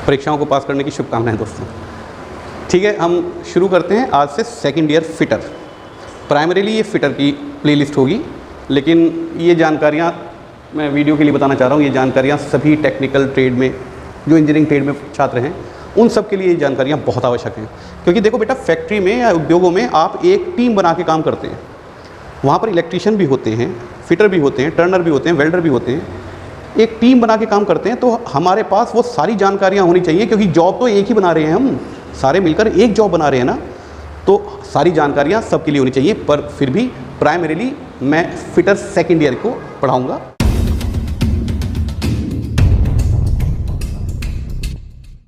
परीक्षाओं को पास करने की शुभकामनाएं दोस्तों। ठीक है, हम शुरू करते हैं आज से सेकंड ईयर फिटर। प्राइमरीली ये फिटर की प्लेलिस्ट होगी, लेकिन ये जानकारियाँ मैं वीडियो के लिए बताना चाह रहा हूँ। ये जानकारियाँ सभी टेक्निकल ट्रेड में, जो इंजीनियरिंग ट्रेड में छात्र हैं, उन सब के लिए ये जानकारियाँ बहुत आवश्यक हैं। क्योंकि देखो बेटा, फैक्ट्री में या उद्योगों में आप एक टीम बना के काम करते हैं। वहाँ पर इलेक्ट्रीशियन भी होते हैं, फिटर भी होते हैं, टर्नर भी होते हैं, वेल्डर भी होते हैं। एक टीम बना के काम करते हैं, तो हमारे पास वो सारी जानकारियाँ होनी चाहिए, क्योंकि जॉब तो एक ही बना रहे हैं, हम सारे मिलकर एक जॉब बना रहे हैं ना, तो सारी जानकारियाँ सबके लिए होनी चाहिए। पर फिर भी प्राइमरीली मैं फिटर सेकेंड ईयर को पढ़ाऊँगा।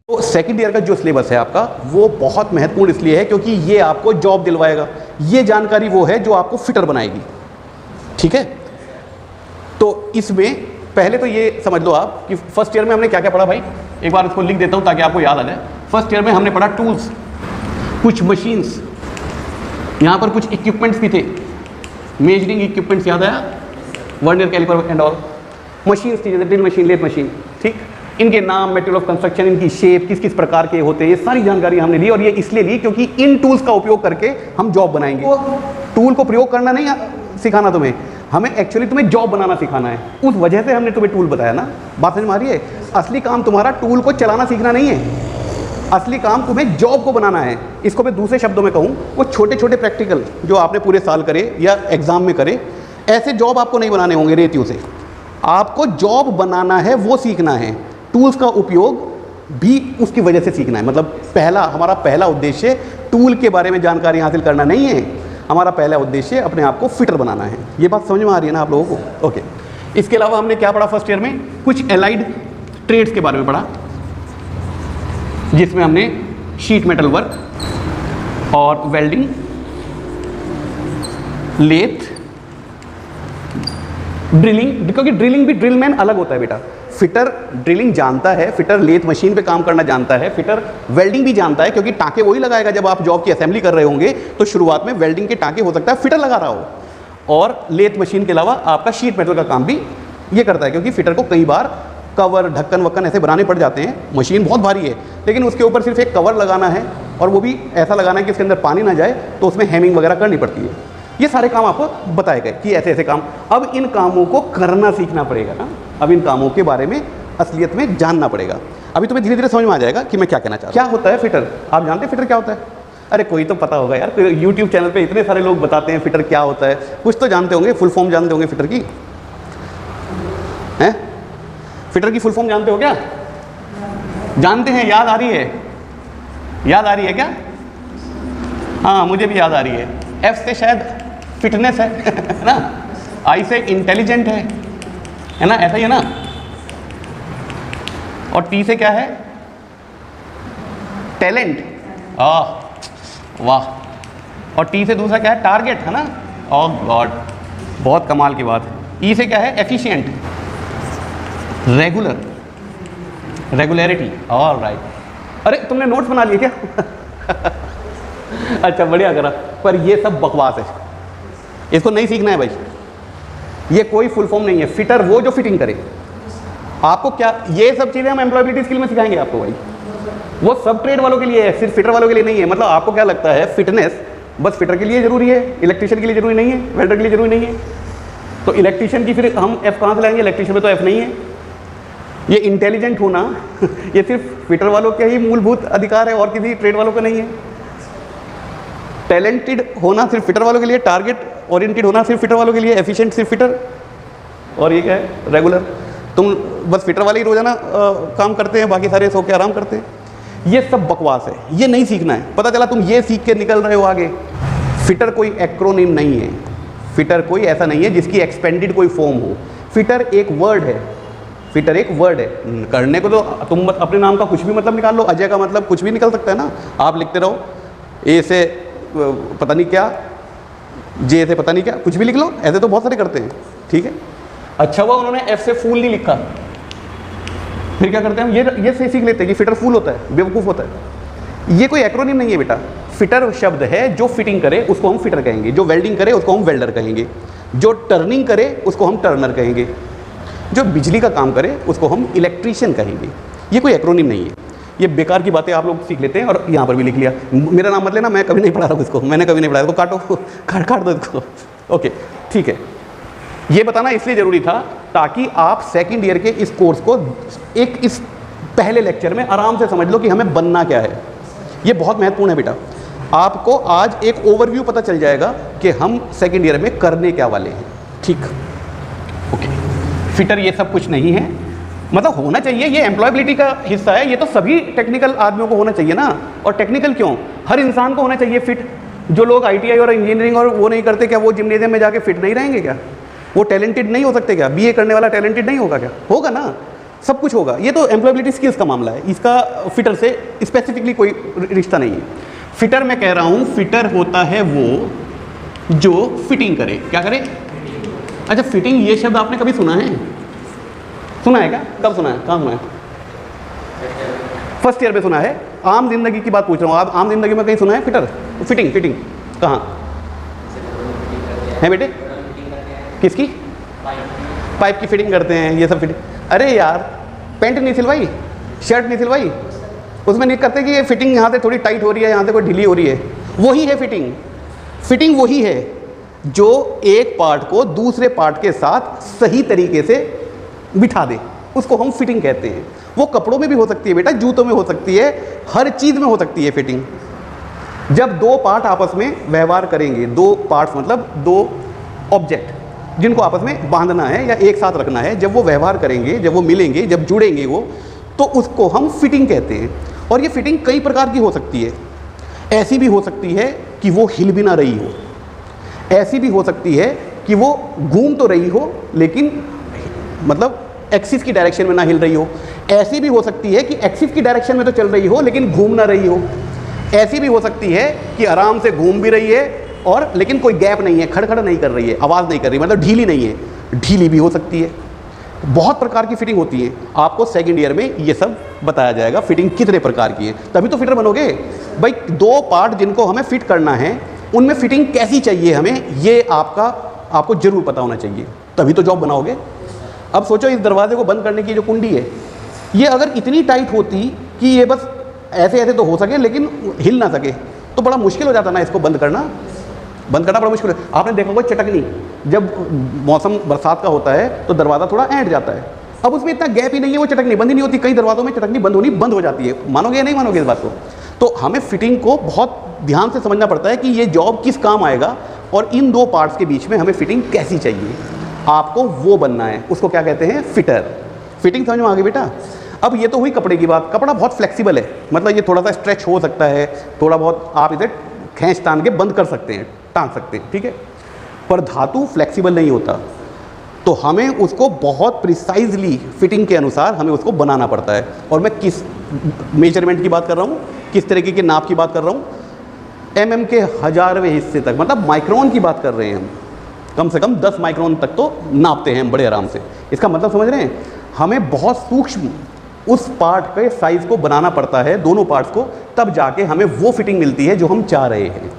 तो सेकेंड ईयर का जो सिलेबस है आपका, वो बहुत महत्वपूर्ण इसलिए है क्योंकि ये आपको जॉब दिलवाएगा। ये जानकारी वो है जो आपको फिटर बनाएगी। ठीक है, तो इसमें पहले तो ये समझ लो आप कि फर्स्ट ईयर में हमने क्या क्या पढ़ा भाई। एक बार इसको लिख देता हूँ ताकि आपको याद आ जाए। फर्स्ट ईयर में हमने पढ़ा टूल्स, कुछ मशीन्स, यहाँ पर कुछ इक्विपमेंट्स भी थे, मेजरिंग इक्विपमेंट्स याद आया, vernier calliper and all. Machines थी जैसे ड्रिल मशीन, लेथ मशीन। ठीक, इनके नाम, मटेरियल ऑफ कंस्ट्रक्शन, इनकी शेप, किस किस प्रकार के होते हैं, ये सारी जानकारी हमने ली। और ये इसलिए ली क्योंकि इन टूल्स का उपयोग करके हम जॉब बनाएंगे। वो टूल को प्रयोग करना नहीं सिखाना तुम्हें, हमें एक्चुअली तुम्हें जॉब बनाना सिखाना है। उस वजह से हमने तुम्हें टूल बताया ना। बात समझ में आ रही है? असली काम तुम्हारा टूल को चलाना सीखना नहीं है, असली काम तुम्हें जॉब को बनाना है। इसको मैं दूसरे शब्दों में कहूँ, वो छोटे छोटे प्रैक्टिकल जो आपने पूरे साल करे या एग्जाम में करे, ऐसे जॉब आपको नहीं बनाने होंगे रेतियों से। आपको जॉब बनाना है, वो सीखना है। टूल्स का उपयोग भी उसकी वजह से सीखना है। मतलब हमारा पहला उद्देश्य टूल के बारे में जानकारी हासिल करना नहीं है, हमारा पहला उद्देश्य अपने आप को फिटर बनाना है। ये बात समझ में आ रही है ना आप लोगों को? ओके। इसके अलावा हमने क्या पढ़ा फर्स्ट ईयर में? कुछ एलाइड ट्रेड्स के बारे में पढ़ा, जिसमें हमने शीट मेटल वर्क और वेल्डिंग, लेथ, ड्रिलिंग, क्योंकि ड्रिलिंग भी ड्रिलमैन अलग होता है बेटा। फिटर ड्रिलिंग जानता है, फिटर लेथ मशीन पे काम करना जानता है, फिटर वेल्डिंग भी जानता है, क्योंकि टाँके वही लगाएगा। जब आप जॉब की असेंबली कर रहे होंगे तो शुरुआत में वेल्डिंग के टाँके हो सकता है फिटर लगा रहा हो। और लेथ मशीन के अलावा आपका शीट मेटल का काम भी ये करता है, क्योंकि फिटर को कई बार कवर, ढक्कन वक्कन ऐसे बनाने पड़ जाते हैं। मशीन बहुत भारी है, लेकिन उसके ऊपर सिर्फ एक कवर लगाना है, और वो भी ऐसा लगाना है कि उसके अंदर पानी ना जाए, तो उसमें हैमिंग वगैरह करनी पड़ती है। ये सारे काम आपको बताए गए कि ऐसे ऐसे काम। अब इन कामों को करना सीखना पड़ेगा ना। अब इन कामों के बारे में असलियत में जानना पड़ेगा। अभी तुम्हें धीरे धीरे समझ में आ जाएगा कि मैं क्या कहना चाहता हूँ। क्या होता है फिटर? आप जानते हैं फिटर क्या होता है? अरे कोई तो पता होगा यार, यूट्यूब चैनल पे इतने सारे लोग बताते हैं फिटर क्या होता है। कुछ तो जानते होंगे, फुल फॉर्म जानते होंगे फिटर की, हैं? फिटर की फुल फॉर्म जानते हो क्या? जानते हैं? याद आ रही है? याद आ रही है क्या? हाँ, मुझे भी याद आ रही है। एफ से शायद फिटनेस है ना, आई से इंटेलिजेंट है ना, ऐसा ही है ना, और टी से क्या है? टैलेंट। वाह। और टी से दूसरा क्या है? टारगेट, है ना। ओह गॉड, बहुत कमाल की बात है। ई से क्या है? Efficient, regular, regularity. ऑलराइट। अरे तुमने नोट्स बना लिए क्या? अच्छा, बढ़िया करा। पर ये सब बकवास है, इसको नहीं सीखना है भाई। ये कोई फुल फॉर्म नहीं है। फिटर वो जो फिटिंग करे। आपको क्या, ये सब चीज़ें हम एम्प्लॉयबिलिटी स्किल में सिखाएंगे आपको भाई। वो सब ट्रेड वालों के लिए है, सिर्फ फिटर वालों के लिए नहीं है। मतलब आपको क्या लगता है फिटनेस बस फिटर के लिए जरूरी है, इलेक्ट्रिशियन के लिए जरूरी नहीं है, वेल्डर के लिए जरूरी नहीं है? तो इलेक्ट्रिशियन की फिर हम एफ कहाँ से लाएंगे? इलेक्ट्रिशियन में तो एफ नहीं है। ये इंटेलिजेंट होना ये सिर्फ फिटर वालों के ही मूलभूत अधिकार है, और किसी ट्रेड वालों का नहीं है। टैलेंटेड होना सिर्फ फिटर वालों के लिए, टारगेट ओरिएंटेड होना सिर्फ फिटर वालों के लिए, एफिशिएंट सिर्फ फिटर, और ये क्या है? रेगुलर। तुम बस फिटर वाले ही रोजाना काम करते हैं, बाकी सारे सो के आराम करते हैं। ये सब बकवास है, ये नहीं सीखना है। पता चला तुम ये सीख के निकल रहे हो आगे। फिटर कोई एक्रोनिम नहीं है, फिटर कोई ऐसा नहीं है जिसकी एक्सपेंडेड कोई फॉर्म हो। फिटर एक वर्ड है, फिटर एक वर्ड है। करने को तो तुम अपने नाम का कुछ भी मतलब निकाल लो। अजय का मतलब कुछ भी निकल सकता है ना। आप लिखते रहो, ए से पता नहीं क्या, जे से पता नहीं क्या, कुछ भी लिख लो। ऐसे तो बहुत सारे करते हैं। ठीक है, अच्छा हुआ उन्होंने एफ से फूल नहीं लिखा। फिर क्या करते हैं हम? ये से सीख लेते हैं कि फिटर फूल होता है, बेवकूफ़ होता है। ये कोई एक्रोनिम नहीं है बेटा। फिटर शब्द है, जो फिटिंग करे उसको हम फिटर कहेंगे, जो वेल्डिंग करे उसको हम वेल्डर कहेंगे, जो टर्निंग करे उसको हम टर्नर कहेंगे, जो बिजली का काम करे उसको हम इलेक्ट्रीशियन कहेंगे। ये कोई एक्रोनिम नहीं है। ये बेकार की बातें आप लोग सीख लेते हैं और यहाँ पर भी लिख लिया। मेरा नाम मत लेना, मैं कभी नहीं पढ़ा रहा इसको, मैंने कभी नहीं पढ़ाया इसको, काटो काट दो इसको। ओके ठीक है, ये बताना इसलिए ज़रूरी था ताकि आप सेकंड ईयर के इस कोर्स को इस पहले लेक्चर में आराम से समझ लो कि हमें बनना क्या है। ये बहुत महत्वपूर्ण है बेटा। आपको आज एक ओवरव्यू पता चल जाएगा कि हम सेकंड ईयर में करने क्या वाले हैं। ठीक, ओके। फिटर ये सब कुछ नहीं है, मतलब होना चाहिए, ये एम्प्लॉयबिलिटी का हिस्सा है, ये तो सभी टेक्निकल आदमियों को होना चाहिए ना। और टेक्निकल क्यों, हर इंसान को होना चाहिए फिट। जो लोग ITI और इंजीनियरिंग और वो नहीं करते, क्या वो जिम्नेजियम में जाके फिट नहीं रहेंगे क्या? वो टैलेंटेड नहीं हो सकते क्या? BA करने वाला टैलेंटेड नहीं होगा क्या? होगा ना, सब कुछ होगा। ये तो एम्प्लॉयबिलिटी स्किल्स का मामला है, इसका फिटर से स्पेसिफिकली कोई रिश्ता नहीं है। फिटर मैं कह रहा हूँ, फिटर होता है वो जो फिटिंग करे। क्या करे? अच्छा, फिटिंग ये शब्द आपने कभी सुना है? सुना है क्या? कब सुना है, कहाँ सुना है? फर्स्ट ईयर में सुना है। आम जिंदगी की बात पूछ रहा हूँ, आप आम जिंदगी में कहीं सुना है फिटर? फिटिंग कहाँ है बेटे? किसकी? पाइप की फिटिंग करते हैं, ये सब फिटिंग। अरे यार, पैंट नहीं सिलवाई, शर्ट नहीं सिलवाई, उसमें नहीं करते कि ये फिटिंग यहाँ से थोड़ी टाइट हो रही है, यहाँ से कोई ढीली हो रही है, वही है फिटिंग। फिटिंग वही है जो एक पार्ट को दूसरे पार्ट के साथ सही तरीके से बिठा दे, उसको हम फिटिंग कहते हैं। वो कपड़ों में भी हो सकती है बेटा, जूतों में हो सकती है, हर चीज़ में हो सकती है फिटिंग। जब दो पार्ट आपस में व्यवहार करेंगे, दो पार्ट्स मतलब दो ऑब्जेक्ट जिनको आपस में बांधना है या एक साथ रखना है, जब वो व्यवहार करेंगे, जब वो मिलेंगे, जब जुड़ेंगे वो, तो उसको हम फिटिंग कहते हैं। और ये फिटिंग कई प्रकार की हो सकती है। ऐसी भी हो सकती है कि वो हिल भी ना रही हो, ऐसी भी हो सकती है कि वो घूम तो रही हो लेकिन मतलब एक्सिस की डायरेक्शन में ना हिल रही हो। ऐसी भी हो सकती है कि एक्सिस की डायरेक्शन में तो चल रही हो लेकिन घूम ना रही हो। ऐसी भी हो सकती है कि आराम से घूम भी रही है और लेकिन कोई गैप नहीं है, खड़खड़ नहीं कर रही है, आवाज़ नहीं कर रही, मतलब ढीली नहीं है, ढीली भी हो सकती है। बहुत प्रकार की फिटिंग होती है। आपको सेकंड ईयर में ये सब बताया जाएगा, फिटिंग कितने प्रकार की है, तभी तो फिटर बनोगे भाई। दो पार्ट जिनको हमें फिट करना है, उनमें फिटिंग कैसी चाहिए हमें, ये आपको जरूर पता होना चाहिए, तभी तो जॉब बनाओगे। अब सोचो, इस दरवाजे को बंद करने की जो कुंडी है, ये अगर इतनी टाइट होती कि ये बस ऐसे ऐसे तो हो सके लेकिन हिल ना सके, तो बड़ा मुश्किल हो जाता ना इसको बंद करना बड़ा मुश्किल है। आपने देखा होगा चटकनी, जब मौसम बरसात का होता है तो दरवाज़ा थोड़ा ऐंठ जाता है। अब उसमें इतना गैप ही नहीं है, वो चटकनी बंद ही नहीं होती। कई दरवाज़ों में चटकनी बंद हो जाती है। मानोगे या नहीं मानोगे इस बात को? तो हमें फिटिंग को बहुत ध्यान से समझना पड़ता है कि ये जॉब किस काम आएगा और इन दो पार्ट्स के बीच में हमें फिटिंग कैसी चाहिए, आपको वो बनना है। उसको क्या कहते हैं? फिटर। फिटिंग समझ में आ गई बेटा? अब ये तो हुई कपड़े की बात। कपड़ा बहुत फ्लेक्सिबल है, मतलब ये थोड़ा सा स्ट्रेच हो सकता है, थोड़ा बहुत आप इसे खींच तान के बंद कर सकते हैं, टांग सकते हैं, ठीक है। पर धातु फ्लेक्सिबल नहीं होता, तो हमें उसको बहुत प्रिसाइजली फिटिंग के अनुसार हमें उसको बनाना पड़ता है। और मैं किस मेजरमेंट की बात कर रहा हूँ, किस तरीके की नाप की बात कर रहा हूँ? MM के 1000वें हिस्से तक, मतलब माइक्रोन की बात कर रहे हैं हम। कम से कम 10 माइक्रोन तक तो नापते हैं हम बड़े आराम से। इसका मतलब समझ रहे हैं? हमें बहुत सूक्ष्म उस पार्ट के साइज़ को बनाना पड़ता है, दोनों पार्ट्स को, तब जाके हमें वो फिटिंग मिलती है जो हम चाह रहे हैं।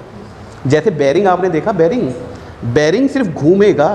जैसे बेरिंग आपने देखा, बेरिंग सिर्फ घूमेगा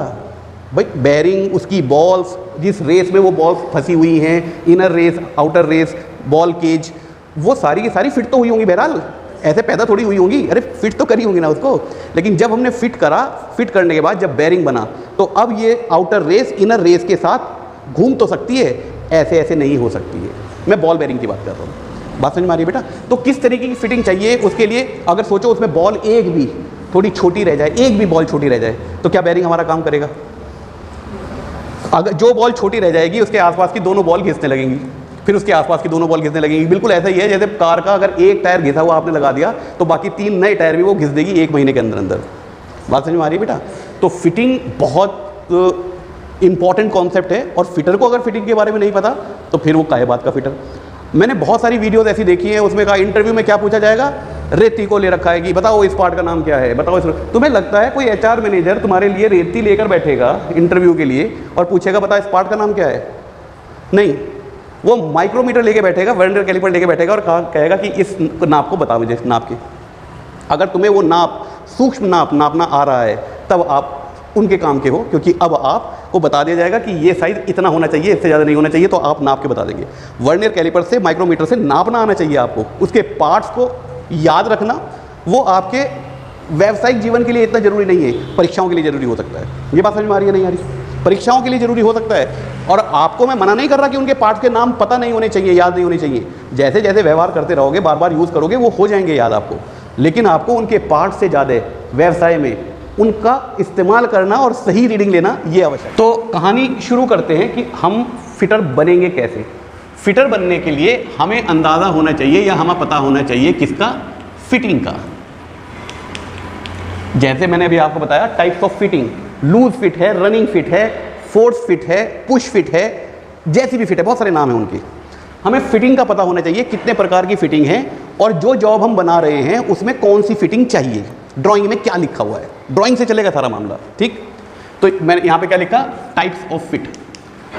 भाई। बेरिंग, उसकी बॉल्स, जिस रेस में वो बॉल्स फंसी हुई हैं, inner race, outer race, ball cage, वो सारी की सारी फिट तो हुई होंगी बहरहाल, ऐसे पैदा थोड़ी हुई होंगी। अरे फिट तो करी होंगी ना उसको। लेकिन जब हमने फिट करने के बाद जब बेरिंग बना, तो अब ये आउटर रेस इनर रेस के साथ घूम तो सकती है, ऐसे ऐसे नहीं हो सकती है। मैं बॉल बेरिंग की बात कर रहा हूँ, बात समझ में आ रही है बेटा? तो किस तरीके की फिटिंग चाहिए उसके लिए, अगर सोचो उसमें बॉल एक भी थोड़ी छोटी रह जाए, एक भी बॉल छोटी रह जाए, तो क्या बेरिंग हमारा काम करेगा? अगर जो बॉल छोटी रह जाएगी, उसके आसपास की दोनों बॉल घिसने लगेंगी, फिर उसके आसपास की दोनों बॉल घिसने लगेंगी। बिल्कुल ऐसा ही है जैसे कार का अगर एक टायर घिसा हुआ आपने लगा दिया, तो बाकी 3 नए टायर भी वो घिस देगी 1 महीने के अंदर। बात समझ में आ रही है बेटा? तो फिटिंग बहुत इंपॉर्टेंट कॉन्सेप्ट है, और फिटर को अगर फिटिंग के बारे में नहीं पता तो फिर वो काहे बात का फिटर। मैंने बहुत सारी वीडियोस ऐसी देखी हैं, उसमें कहा इंटरव्यू में क्या पूछा जाएगा, रेती को ले रखा है कि बताओ इस पार्ट का नाम क्या है, बताओ। तुम्हें लगता है कोई HR मैनेजर तुम्हारे लिए रेती लेकर बैठेगा इंटरव्यू के लिए और पूछेगा बता इस पार्ट का नाम क्या है? नहीं, वो माइक्रोमीटर लेके बैठेगा, वर्नियर कैलिपर लेके बैठेगा और कहेगा कि इस नाप को बताओ मुझे, इस नाप के। अगर तुम्हें वो नाप, सूक्ष्म नाप नापना आ रहा है, तब आप उनके काम के हो, क्योंकि अब आपको बता दिया जाएगा कि ये साइज़ इतना होना चाहिए, इससे ज़्यादा नहीं होना चाहिए, तो आप नाप के बता देंगे। वर्नियर कैलिपर से, माइक्रोमीटर से नापना आना चाहिए आपको, उसके पार्ट्स को याद रखना, वो आपके व्यावसायिक जीवन के लिए इतना ज़रूरी नहीं है, परीक्षाओं के लिए ज़रूरी हो सकता है। ये बात समझ में आ रही है नहीं आ रही? परीक्षाओं के लिए ज़रूरी हो सकता है। और आपको मैं मना नहीं कर रहा कि उनके पार्ट्स के नाम पता नहीं होने चाहिए, याद नहीं होने चाहिए। जैसे जैसे व्यवहार करते रहोगे, बार बार यूज़ करोगे, वो हो जाएंगे याद आपको। लेकिन आपको उनके पार्ट्स से ज़्यादा व्यवसाय में उनका इस्तेमाल करना और सही रीडिंग लेना ये आवश्यक। तो कहानी शुरू करते हैं कि हम फिटर बनेंगे कैसे। फिटर बनने के लिए हमें अंदाज़ा होना चाहिए या हमें पता होना चाहिए किसका? फिटिंग का। जैसे मैंने अभी आपको बताया types of fitting, loose fit है, रनिंग फिट है, फोर्स फिट है, पुश फिट है, जैसी भी फिट है, बहुत सारे नाम हैं उनके। हमें फिटिंग का पता होना चाहिए कितने प्रकार की फिटिंग है और जो जॉब हम बना रहे हैं उसमें कौन सी फिटिंग चाहिए, ड्राइंग में क्या लिखा हुआ है। ड्राइंग से चलेगा सारा मामला, ठीक। तो मैंने यहाँ पे क्या लिखा? Types of fit.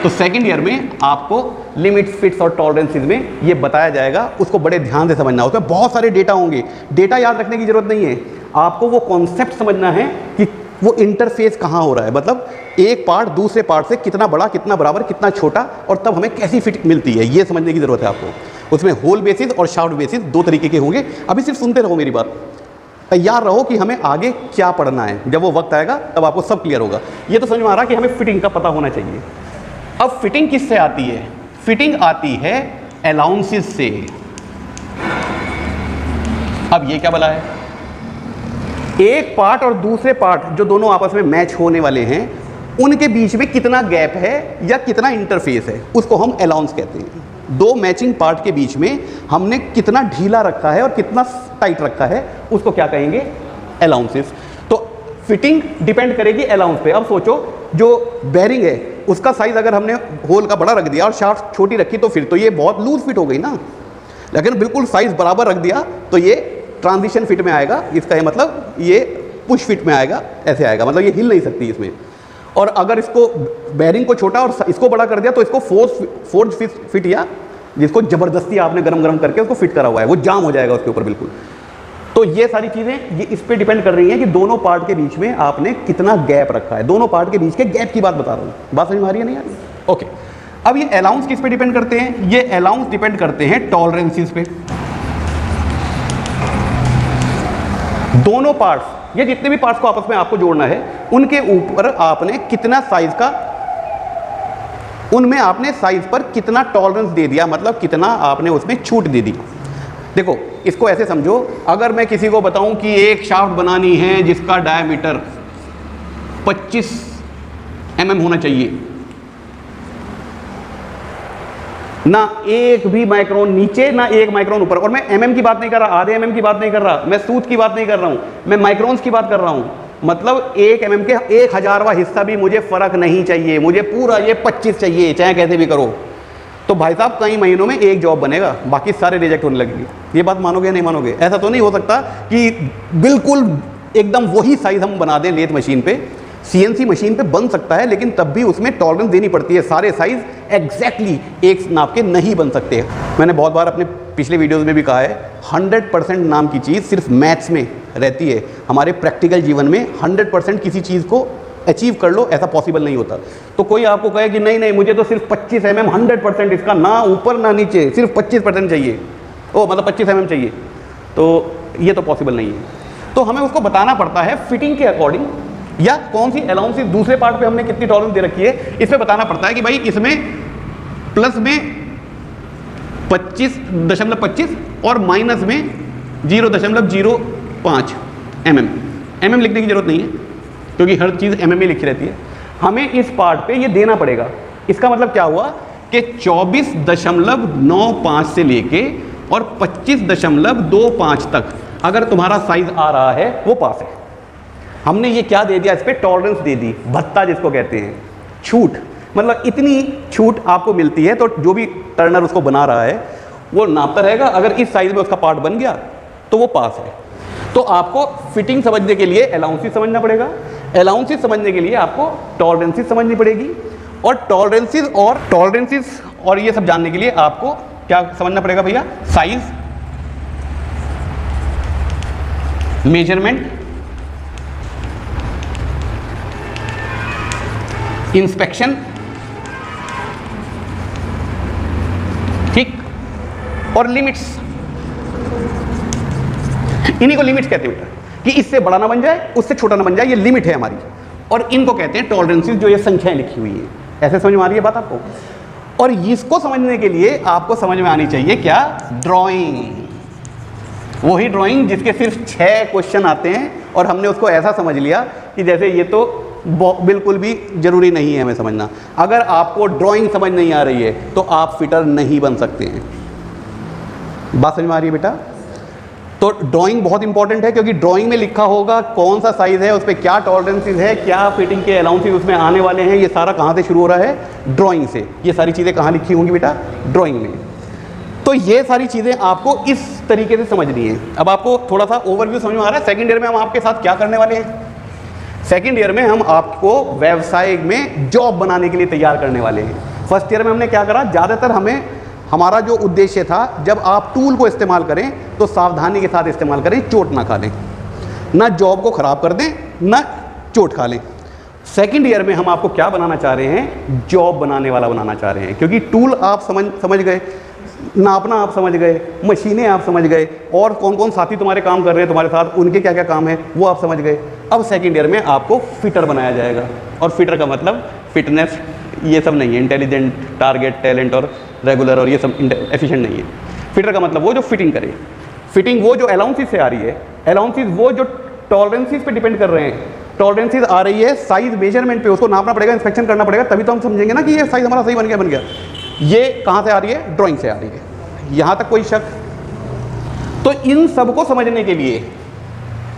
तो सेकेंड ईयर में आपको लिमिट्स, फिट्स और टॉलरेंसेस में ये बताया जाएगा, उसको बड़े ध्यान से समझना। उसमें बहुत सारे डेटा होंगे, डेटा याद रखने की जरूरत नहीं है, आपको वो कॉन्सेप्ट समझना है कि वो इंटरफेस कहाँ हो रहा है, मतलब एक पार्ट दूसरे पार्ट से कितना बड़ा, कितना बराबर, कितना छोटा, और तब हमें कैसी फिट मिलती है, ये समझने की ज़रूरत है आपको। उसमें होल बेसिस और शाफ्ट बेसिस दो तरीके के होंगे। अभी सिर्फ सुनते रहो मेरी बात, तैयार रहो कि हमें आगे क्या पढ़ना है। जब वो वक्त आएगा तब आपको सब क्लियर होगा। ये तो समझ में आ रहा कि हमें फिटिंग का पता होना चाहिए। अब फिटिंग किससे आती है? फिटिंग आती है अलाउंसेस से। अब ये क्या भला है? एक पार्ट और दूसरे पार्ट जो दोनों आपस में मैच होने वाले हैं, उनके बीच में कितना गैप है या कितना इंटरफेस है, उसको हम अलाउंस कहते हैं। दो मैचिंग पार्ट के बीच में हमने कितना ढीला रखा है और कितना टाइट रखा है, उसको क्या कहेंगे? अलाउंसेस। तो फिटिंग डिपेंड करेगी अलाउंस पे। अब सोचो, जो बेरिंग है उसका साइज अगर हमने होल का बड़ा रख दिया और शाफ्ट छोटी रखी तो फिर तो ये बहुत लूज फिट हो गई ना। लेकिन बिल्कुल साइज बराबर रख दिया तो ये ट्रांजिशन फिट में आएगा। इसका ये मतलब ये पुश फिट में आएगा, ऐसे आएगा, मतलब ये हिल नहीं सकती इसमें। और अगर इसको बेरिंग को छोटा और इसको बड़ा कर दिया तो इसको फोर्स फिट या जिसको ज़बरदस्ती आपने गरम करके उसको फिट करा हुआ है, वो जाम हो जाएगा उसके ऊपर बिल्कुल। तो ये सारी चीज़ें ये इस पे डिपेंड कर रही हैं कि दोनों पार्ट के बीच में आपने कितना गैप रखा है। दोनों पार्ट के बीच के गैप की बात बता रहा हूँ। बात समझ में आ रही है नहीं आ रही? ओके। अब ये अलाउंस किस पे डिपेंड करते हैं? ये अलाउंस डिपेंड करते हैं टॉलरेंसेस पे। दोनों पार्ट्स, ये जितने भी पार्ट्स को आपस में आपको जोड़ना है, उनके ऊपर आपने कितना साइज का, उनमें आपने साइज पर कितना टॉलरेंस दे दिया, मतलब कितना आपने उसमें छूट दे दी। देखो इसको ऐसे समझो, अगर मैं किसी को बताऊं कि एक शाफ्ट बनानी है जिसका डायमीटर 25 mm होना चाहिए, ना एक भी माइक्रोन नीचे ना एक माइक्रोन ऊपर, और मैं mm की बात नहीं कर रहा, आधे mm की बात नहीं कर रहा, मैं सूत की बात नहीं कर रहा हूं, मैं माइक्रोन्स की बात कर रहा हूं। मतलब 1 mm के 1000वां हिस्सा भी मुझे फर्क नहीं चाहिए, मुझे पूरा ये 25 चाहिए, चाहे कैसे भी करो। तो भाई साहब कई महीनों में एक जॉब बनेगा, बाकी सारे रिजेक्ट होने लगेंगे। ये बात मानोगे या नहीं मानोगे? ऐसा तो नहीं हो सकता कि बिल्कुल एकदम वही साइज हम बना दें लेथ मशीन पे। CNC मशीन पे बन सकता है, लेकिन तब भी उसमें टॉलरेंस देनी पड़ती है। सारे साइज एग्जैक्टली एक नाप के नहीं बन सकते। मैंने बहुत बार अपने पिछले वीडियोस में भी कहा है, 100% नाम की चीज़ सिर्फ मैथ्स में रहती है। हमारे प्रैक्टिकल जीवन में 100% किसी चीज़ को अचीव कर लो, ऐसा पॉसिबल नहीं होता। तो कोई आपको कहे कि नहीं मुझे तो सिर्फ 25 mm 100% इसका, ना ऊपर ना नीचे, सिर्फ 25% चाहिए, मतलब 25 mm चाहिए, तो ये तो पॉसिबल नहीं है। तो हमें उसको बताना पड़ता है फिटिंग के अकॉर्डिंग, या कौन सी अलाउंसेस दूसरे पार्ट पे हमने कितनी टॉलरेंस दे रखी है, इस पे बताना पड़ता है कि भाई इसमें प्लस में 25.25 और माइनस में 0.05 mm लिखने की जरूरत नहीं है, क्योंकि हर चीज़ mm में लिखी रहती है। हमें इस पार्ट पे ये देना पड़ेगा। इसका मतलब क्या हुआ कि 24.95 से लेके और 25.25 तक अगर तुम्हारा साइज आ रहा है, वो पास है। हमने ये क्या दे दिया, इस पे टॉलरेंस दे दी, भत्ता जिसको कहते हैं, छूट। मतलब इतनी छूट आपको मिलती है, तो जो भी टर्नर उसको बना रहा है वो नापता रहेगा, अगर इस साइज में उसका पार्ट बन गया तो वो पास है। तो आपको फिटिंग समझने के लिए अलाउंसेस समझना पड़ेगा, अलाउंसेस समझने के लिए आपको टॉलरेंसेस समझनी पड़ेगी, और टॉलरेंसेस और ये सब जानने के लिए आपको क्या समझना पड़ेगा भैया? साइज, मेजरमेंट इंस्पेक्शन, ठीक, और लिमिट्स। इन्हीं को लिमिट्स कहते हैं बेटा, कि इससे बड़ा ना बन जाए, उससे छोटा ना बन जाए, ये लिमिट है हमारी। और इनको कहते हैं टॉलरेंसेस, जो ये संख्याएं लिखी हुई है। ऐसे समझ में आ रही है बात आपको? और इसको समझने के लिए आपको समझ में आनी चाहिए क्या? ड्राइंग। वही ड्राइंग जिसके सिर्फ 6 क्वेश्चन आते हैं और हमने उसको ऐसा समझ लिया कि जैसे ये तो बिल्कुल भी जरूरी नहीं है हमें समझना। अगर आपको ड्राइंग समझ नहीं आ रही है तो आप फिटर नहीं बन सकते हैं। बात समझ में आ रही है बेटा? तो ड्राइंग बहुत इंपॉर्टेंट है, क्योंकि ड्राइंग में लिखा होगा कौन सा साइज है, उस पर क्या टॉलरेंसेस है, क्या फिटिंग के अलाउंसेस उसमें आने वाले हैं। ये सारा कहाँ से शुरू हो रहा है? ड्राइंग से। ये सारी चीज़ें कहाँ लिखी होंगी बेटा? ड्राइंग में। तो ये सारी चीज़ें आपको इस तरीके से समझनी है। अब आपको थोड़ा सा ओवरव्यू समझ में आ रहा है? सेकेंड ईयर में हम आपके साथ क्या करने वाले हैं? सेकेंड ईयर में हम आपको व्यवसाय में जॉब बनाने के लिए तैयार करने वाले हैं। फर्स्ट ईयर में हमने क्या करा? ज़्यादातर हमारा जो उद्देश्य था, जब आप टूल को इस्तेमाल करें तो सावधानी के साथ इस्तेमाल करें, चोट ना खा लें, ना जॉब को ख़राब कर दें, ना चोट खा लें। सेकेंड ईयर में हम आपको क्या बनाना चाह रहे हैं? जॉब बनाने वाला बनाना चाह रहे हैं, क्योंकि टूल आप समझ गए, नापना आप समझ गए, मशीनें आप समझ गए, और कौन कौन साथी तुम्हारे काम कर रहे हैं तुम्हारे साथ, उनके क्या क्या काम है वो आप समझ गए। अब सेकेंड ईयर में आपको फिटर बनाया जाएगा। और फिटर का मतलब फिटनेस ये सब नहीं है, इंटेलिजेंट, टारगेट, टैलेंट और रेगुलर और ये सब एफिशिएंट नहीं है। फिटर का मतलब वो जो फिटिंग करे। फिटिंग वो जो अलाउंसेस से आ रही है, अलाउंसेस वो जो टॉलरेंसेस पे डिपेंड कर रहे हैं। टॉलरेंसेस आ रही है साइज मेजरमेंट पे, उसको नापना पड़ेगा, इंस्पेक्शन करना पड़ेगा, तभी तो हम समझेंगे ना कि ये साइज हमारा सही बन गया। ये कहाँ से आ रही है? ड्राइंग से आ रही है। यहाँ तक कोई शक? तो इन सब को समझने के लिए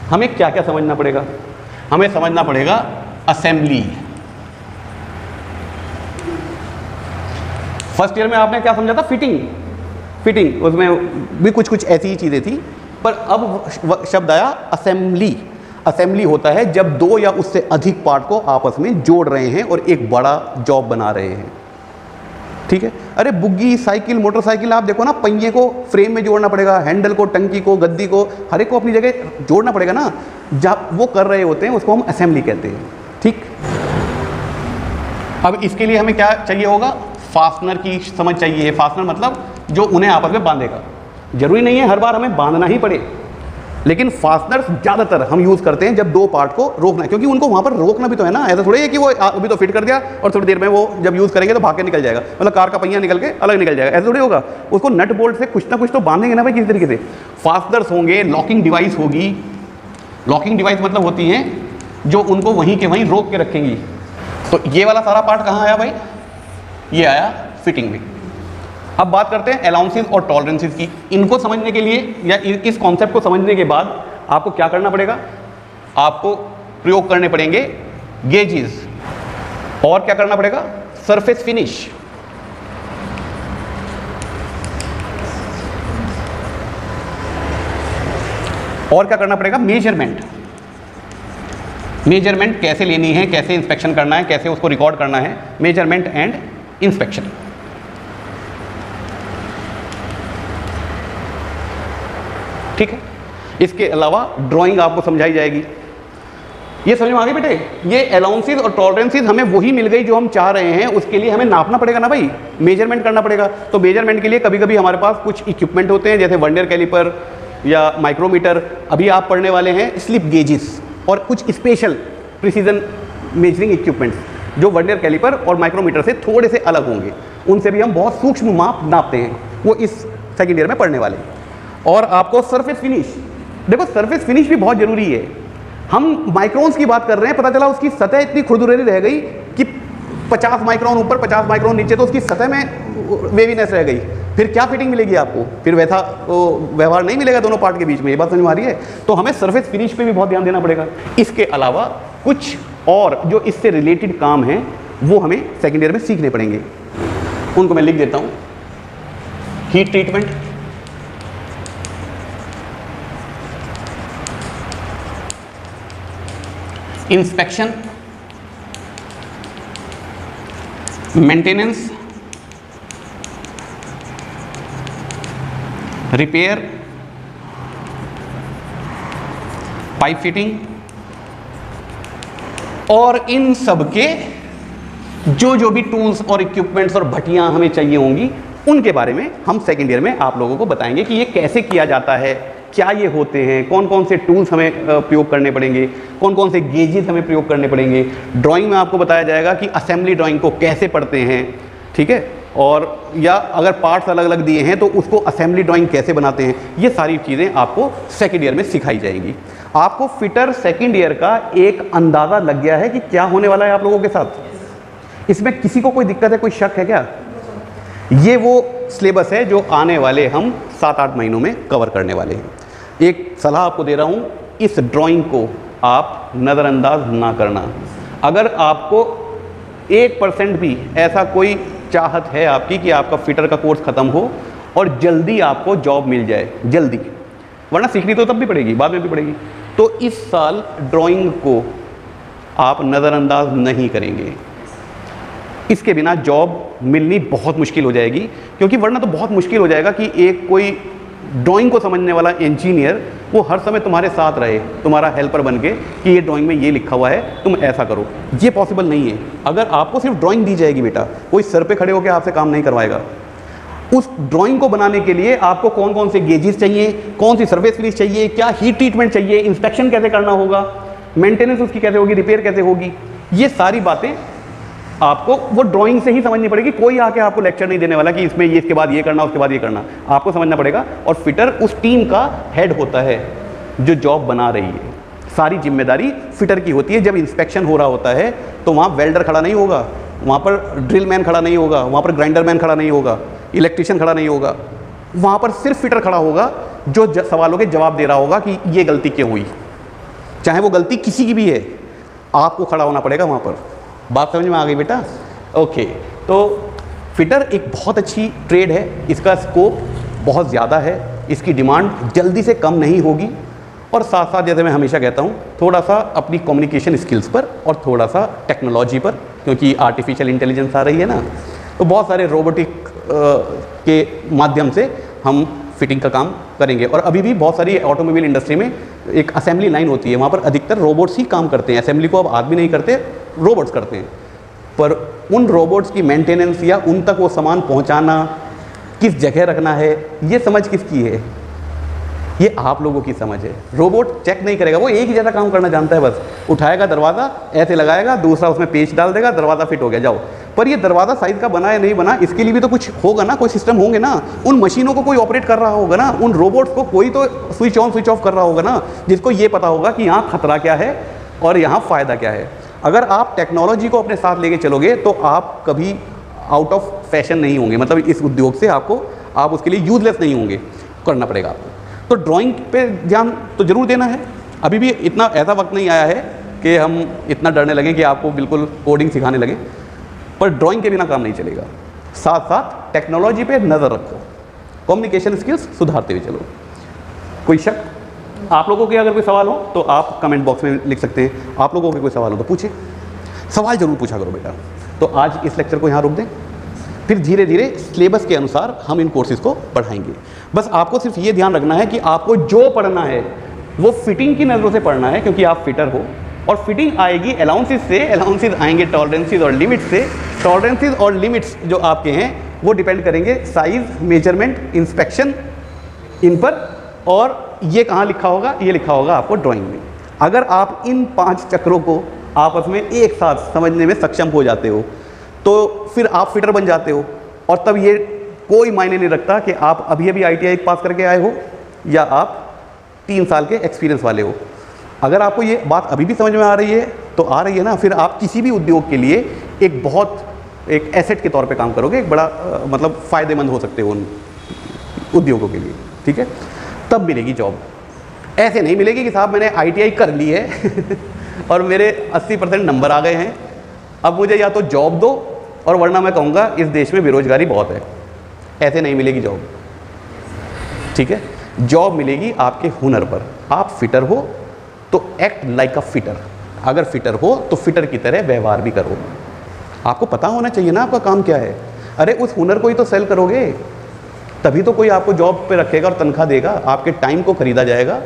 हमें क्या क्या समझना पड़ेगा? हमें समझना पड़ेगा असेंबली। फर्स्ट ईयर में आपने क्या समझा था? फिटिंग, उसमें भी कुछ ऐसी ही चीज़ें थी, पर अब शब्द आया असेंबली। असेंबली होता है जब 2 या उससे अधिक पार्ट को आपस में जोड़ रहे हैं और एक बड़ा जॉब बना रहे हैं। ठीक है? अरे बुग्गी, साइकिल, मोटरसाइकिल, आप देखो ना, पहिए को फ्रेम में जोड़ना पड़ेगा, हैंडल को, टंकी को, गद्दी को, हर एक को अपनी जगह जोड़ना पड़ेगा ना। जब वो कर रहे होते हैं उसको हम असेंबली कहते हैं। ठीक, अब इसके लिए हमें क्या चाहिए होगा? फास्टनर की समझ चाहिए। फास्टनर मतलब जो उन्हें आपस में बांधेगा। जरूरी नहीं है हर बार हमें बांधना ही पड़े, लेकिन फास्टनर ज़्यादातर हम यूज़ करते हैं जब 2 पार्ट को रोकना है, क्योंकि उनको वहाँ पर रोकना भी तो है ना। ऐसा थोड़ी है कि वो अभी तो फिट कर दिया और थोड़ी देर में वो जब यूज़ करेंगे तो भाग के निकल जाएगा, मतलब कार का पहिया निकल के अलग निकल जाएगा, ऐसा थोड़ी होगा। उसको नट बोल्ट से कुछ ना कुछ तो बांधेंगे ना भाई, किसी तरीके से। फास्टनर्स होंगे, लॉकिंग डिवाइस होगी। लॉकिंग डिवाइस मतलब होती हैं जो उनको वहीं के वहीं रोक के रखेंगी। तो ये वाला सारा पार्ट कहाँ आया भाई? ये आया फिटिंग में। अब बात करते हैं अलाउंसेस और टॉलरेंसेस की। इनको समझने के लिए या इस कॉन्सेप्ट को समझने के बाद आपको क्या करना पड़ेगा? आपको प्रयोग करने पड़ेंगे गेजेस, और क्या करना पड़ेगा? सरफेस फिनिश, और क्या करना पड़ेगा? मेजरमेंट। मेजरमेंट कैसे लेनी है, कैसे इंस्पेक्शन करना है, कैसे उसको रिकॉर्ड करना है, मेजरमेंट एंड इंस्पेक्शन। ठीक है? इसके अलावा ड्राइंग आपको समझाई जाएगी। ये समझ में आ गई बेटे? ये अलाउंसेस और टॉलरेंसेस हमें वही मिल गई जो हम चाह रहे हैं, उसके लिए हमें नापना पड़ेगा ना भाई, मेजरमेंट करना पड़ेगा। तो मेजरमेंट के लिए कभी कभी हमारे पास कुछ इक्विपमेंट होते हैं, जैसे वर्नियर कैलिपर या माइक्रोमीटर। अभी आप पढ़ने वाले हैं स्लिप गेजेस और कुछ स्पेशल प्रिसीजन मेजरिंग इक्विपमेंट्स जो वर्नियर कैलिपर और माइक्रोमीटर से थोड़े से अलग होंगे। उनसे भी हम बहुत सूक्ष्म माप नापते हैं, वो इस सेकेंड ईयर में पढ़ने वाले हैं। और आपको सरफेस फिनिश, देखो सरफेस फिनिश भी बहुत ज़रूरी है। हम माइक्रोन्स की बात कर रहे हैं, पता चला उसकी सतह इतनी खुरदुरेली रह गई कि 50 माइक्रोन ऊपर 50 माइक्रोन नीचे, तो उसकी सतह में वेवीनेस रह गई। फिर क्या फिटिंग मिलेगी आपको? फिर वैसा व्यवहार नहीं मिलेगा दोनों पार्ट के बीच में। ये बात समझ में आ रही है? तो हमें सरफेस फिनिश पे भी बहुत ध्यान देना पड़ेगा। इसके अलावा कुछ और जो इससे रिलेटेड काम हैं वो हमें सेकेंड ईयर में सीखने पड़ेंगे। उनको मैं लिख देता हूँ। Heat treatment, inspection, maintenance, repair, pipe fitting, और इन सब के जो जो भी टूल्स और इक्विपमेंट्स और भट्टियाँ हमें चाहिए होंगी उनके बारे में हम सेकेंड ईयर में आप लोगों को बताएंगे कि ये कैसे किया जाता है, क्या ये होते हैं, कौन कौन से टूल्स हमें प्रयोग करने पड़ेंगे, कौन कौन से गेजेस हमें प्रयोग करने पड़ेंगे। ड्राइंग में आपको बताया जाएगा कि असेंबली ड्राइंग को कैसे पढ़ते हैं, ठीक है, और या अगर पार्ट्स अलग अलग दिए हैं तो उसको असेंबली ड्राइंग कैसे बनाते हैं। ये सारी चीज़ें आपको सेकेंड ईयर में सिखाई जाएंगी। आपको फिटर सेकेंड ईयर का एक अंदाज़ा लग गया है कि क्या होने वाला है आप लोगों के साथ। इसमें किसी को कोई दिक्कत है, कोई शक है क्या? ये वो सिलेबस है जो आने वाले हम 7-8 महीनों में कवर करने वाले हैं। एक सलाह आपको दे रहा हूँ, इस ड्राइंग को आप नज़रअंदाज ना करना। अगर आपको 1% भी ऐसा कोई चाहत है आपकी कि आपका फिटर का कोर्स ख़त्म हो और जल्दी आपको जॉब मिल जाए, जल्दी, वरना सीखनी तो तब भी पड़ेगी, बाद में भी पड़ेगी, तो इस साल ड्राइंग को आप नज़रअंदाज नहीं करेंगे। इसके बिना जॉब मिलनी बहुत मुश्किल हो जाएगी, क्योंकि वरना तो बहुत मुश्किल हो जाएगा कि एक कोई ड्राइंग को समझने वाला इंजीनियर वो हर समय तुम्हारे साथ रहे, तुम्हारा हेल्पर बन के कि ये ड्राइंग में ये लिखा हुआ है, तुम ऐसा करो। ये पॉसिबल नहीं है। अगर आपको सिर्फ ड्राइंग दी जाएगी बेटा, कोई सर पे खड़े होकर आपसे काम नहीं करवाएगा। उस ड्राइंग को बनाने के लिए आपको कौन कौन से गेजेस चाहिए, कौन सी सर्विस फिनिश चाहिए, क्या हीट ट्रीटमेंट चाहिए, इंस्पेक्शन कैसे करना होगा, मेंटेनेंस उसकी कैसे होगी, रिपेयर कैसे होगी, ये सारी बातें आपको वो ड्राइंग से ही समझनी पड़ेगी। कोई आके आपको लेक्चर नहीं देने वाला कि इसमें ये, इसके बाद ये करना, उसके बाद ये करना, आपको समझना पड़ेगा। और फिटर उस टीम का हेड होता है जो जॉब बना रही है। सारी जिम्मेदारी फिटर की होती है। जब इंस्पेक्शन हो रहा होता है तो वहाँ वेल्डर खड़ा नहीं होगा, वहाँ पर ड्रिल मैन खड़ा नहीं होगा, वहाँ पर ग्राइंडर मैन खड़ा नहीं होगा, इलेक्ट्रिशियन खड़ा नहीं होगा, वहाँ पर सिर्फ फिटर खड़ा होगा जो सवालों के जवाब दे रहा होगा कि ये गलती क्यों हुई, चाहे वो गलती किसी की भी है, आपको खड़ा होना पड़ेगा वहाँ पर। बात समझ में आ गई बेटा? ओके, तो फिटर एक बहुत अच्छी ट्रेड है, इसका स्कोप बहुत ज़्यादा है, इसकी डिमांड जल्दी से कम नहीं होगी। और साथ साथ जैसे मैं हमेशा कहता हूँ, थोड़ा सा अपनी कम्युनिकेशन स्किल्स पर और थोड़ा सा टेक्नोलॉजी पर, क्योंकि आर्टिफिशियल इंटेलिजेंस आ रही है ना, तो बहुत सारे रोबोटिक के माध्यम से हम फिटिंग का काम करेंगे। और अभी भी बहुत सारी ऑटोमोबाइल इंडस्ट्री में एक असेंबली लाइन होती है, वहाँ पर अधिकतर रोबोट्स ही काम करते हैं। असेंबली को अब आदमी नहीं करते, रोबोट्स करते हैं। पर उन रोबोट्स की मेंटेनेंस या उन तक वो सामान पहुँचाना, किस जगह रखना है, ये समझ किसकी है? ये आप लोगों की समझ है। रोबोट चेक नहीं करेगा, वो एक ही जैसा काम करना जानता है, बस उठाएगा दरवाज़ा, ऐसे लगाएगा, दूसरा उसमें पेच डाल देगा, दरवाज़ा फिट हो गया, जाओ। पर ये दरवाज़ा साइज़ का बना या नहीं बना, इसके लिए भी तो कुछ होगा ना, कोई सिस्टम होंगे ना, उन मशीनों को कोई ऑपरेट कर रहा होगा ना, उन रोबोट्स को कोई तो स्विच ऑन स्विच ऑफ कर रहा होगा ना, जिसको ये पता होगा कि यहाँ खतरा क्या है और यहाँ फ़ायदा क्या है। अगर आप टेक्नोलॉजी को अपने साथ लेके चलोगे तो आप कभी आउट ऑफ फैशन नहीं होंगे, मतलब इस उद्योग से आप उसके लिए यूजलेस नहीं होंगे, करना पड़ेगा आपको। तो ड्राइंग पे ध्यान तो ज़रूर देना है। अभी भी इतना ऐसा वक्त नहीं आया है कि हम इतना डरने लगें कि आपको बिल्कुल कोडिंग सिखाने लगें, पर ड्राइंग के बिना काम नहीं चलेगा। साथ साथ टेक्नोलॉजी पे नज़र रखो, कम्युनिकेशन स्किल्स सुधारते हुए चलो। कोई शक? आप लोगों के अगर कोई सवाल हो तो आप कमेंट बॉक्स में लिख सकते हैं। आप लोगों के कोई सवाल हो तो पूछें, सवाल ज़रूर पूछा करो बेटा। तो आज इस लेक्चर को यहाँ रोक दें, फिर धीरे धीरे सिलेबस के अनुसार हम इन कोर्सेज़ को बढ़ाएंगे। बस आपको सिर्फ ये ध्यान रखना है कि आपको जो पढ़ना है वो फिटिंग की नज़रों से पढ़ना है, क्योंकि आप फिटर हो। और फिटिंग आएगी अलाउंसेस से, अलाउंसेस आएंगे टॉलरेंसेस और लिमिट्स से। टॉलरेंसेस और लिमिट्स जो आपके हैं वो डिपेंड करेंगे साइज़, मेजरमेंट, इंस्पेक्शन, इन पर। और ये कहाँ लिखा होगा? ये लिखा होगा आपको ड्राइंग में। अगर आप इन 5 चक्रों को आपस में एक साथ समझने में सक्षम हो जाते हो तो फिर आप फिटर बन जाते हो। और तब ये कोई मायने नहीं रखता कि आप अभी अभी ITI पास करके आए हो या आप 3 साल के एक्सपीरियंस वाले हो। अगर आपको ये बात अभी भी समझ में आ रही है तो आ रही है ना, फिर आप किसी भी उद्योग के लिए एक एसेट के तौर पे काम करोगे, एक बड़ा मतलब फ़ायदेमंद हो सकते हो उन उद्योगों के लिए, ठीक है? तब मिलेगी जॉब। ऐसे नहीं मिलेगी कि साहब मैंने ITI कर ली है और मेरे 80% नंबर आ गए हैं, अब मुझे या तो जॉब दो और वरना मैं कहूँगा इस देश में बेरोजगारी बहुत है। ऐसे नहीं मिलेगी जॉब, ठीक है? जॉब मिलेगी आपके हुनर पर। आप फिटर हो तो एक्ट लाइक अ फिटर। अगर फिटर हो तो फिटर की तरह व्यवहार भी करो। आपको पता होना चाहिए ना आपका काम क्या है। अरे उस हुनर को ही तो सेल करोगे, तभी तो कोई आपको जॉब पे रखेगा और तनख्वाह देगा। आपके टाइम को खरीदा जाएगा,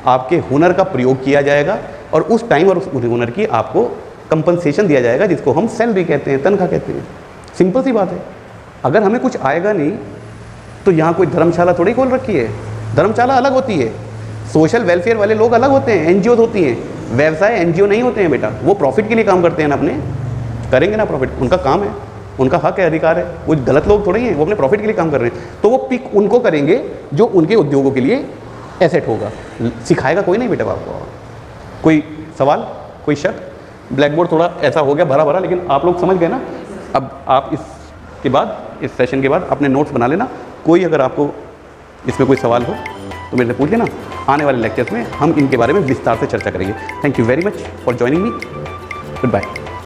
आपके हुनर का प्रयोग किया जाएगा और उस टाइम और उस हुनर की आपको कंपनसेशन दिया जाएगा, जिसको हम सैलरी कहते हैं, तनख्वाह कहते हैं। सिंपल सी बात है। अगर हमें कुछ आएगा नहीं तो यहाँ कोई धर्मशाला थोड़ी खोल रखी है। धर्मशाला अलग होती है, सोशल वेलफेयर वाले लोग अलग होते हैं, एनजीओ होती हैं। व्यवसाय एनजीओ नहीं होते हैं बेटा, वो प्रॉफिट के लिए काम करते हैं ना, अपने करेंगे ना प्रॉफिट, उनका काम है, उनका हक है, अधिकार है। वो गलत लोग थोड़े ही हैं, वो अपने प्रॉफिट के लिए काम कर रहे हैं। तो वो पिक उनको करेंगे जो उनके उद्योगों के लिए एसेट होगा। सिखाएगा कोई नहीं बेटा आपको। कोई सवाल, कोई शक? ब्लैक बोर्ड थोड़ा ऐसा हो गया भरा भरा, लेकिन आप लोग समझ गए ना। अब आप इसके बाद, इस सेशन के बाद अपने नोट्स बना लेना। कोई अगर आपको इसमें कोई सवाल हो तो मेरे से पूछ लेना। आने वाले लेक्चर्स में हम इनके बारे में विस्तार से चर्चा करेंगे। Thank you very much for joining me. Good bye.